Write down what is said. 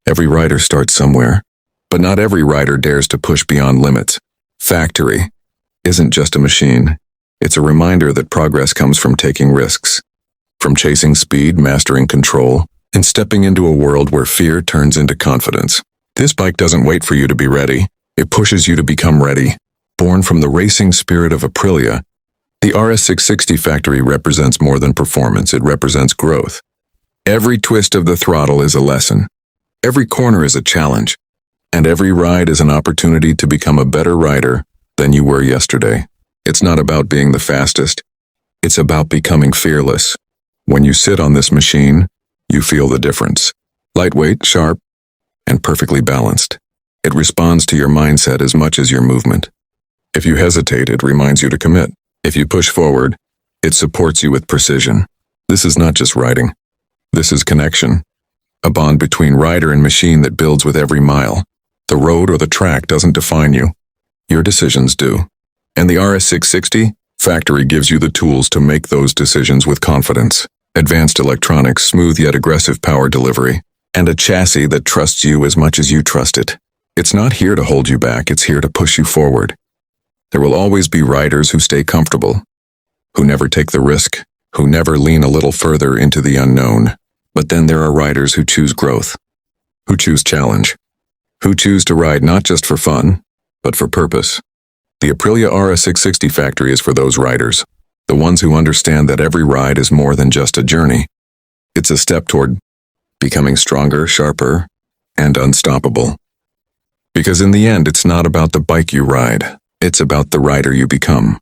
Every rider starts somewhere, but not every rider dares to push beyond limits. Factory isn't just a machine. It's a reminder that progress comes from taking risks, from chasing speed, mastering control, and stepping into a world where fear turns into confidence. This bike doesn't wait for you to be ready. It pushes you to become ready. Born from the racing spirit of Aprilia, the RS660 Factory represents more than performance. It represents growth. Every twist of the throttle is a lesson. Every corner is a challenge. And every ride is an opportunity to become a better rider than you were yesterday. It's not about being the fastest. It's about becoming fearless. When you sit on this machine, you feel the difference. Lightweight, sharp, and perfectly balanced. It responds to your mindset as much as your movement. If you hesitate, it reminds you to commit. If you push forward, it supports you with precision. This is not just riding. This is connection. A bond between rider and machine that builds with every mile. The road or the track doesn't define you. Your decisions do. And the RS660 Factory gives you the tools to make those decisions with confidence. Advanced electronics, smooth yet aggressive power delivery, and a chassis that trusts you as much as you trust it. It's not here to hold you back, it's here to push you forward. There will always be riders who stay comfortable, who never take the risk, who never lean a little further into the unknown. But then there are riders who choose growth, who choose challenge, who choose to ride not just for fun, but for purpose. The Aprilia RS660 Factory is for those riders, the ones who understand that every ride is more than just a journey. It's a step toward becoming stronger, sharper, and unstoppable. Because in the end, it's not about the bike you ride, it's about the rider you become.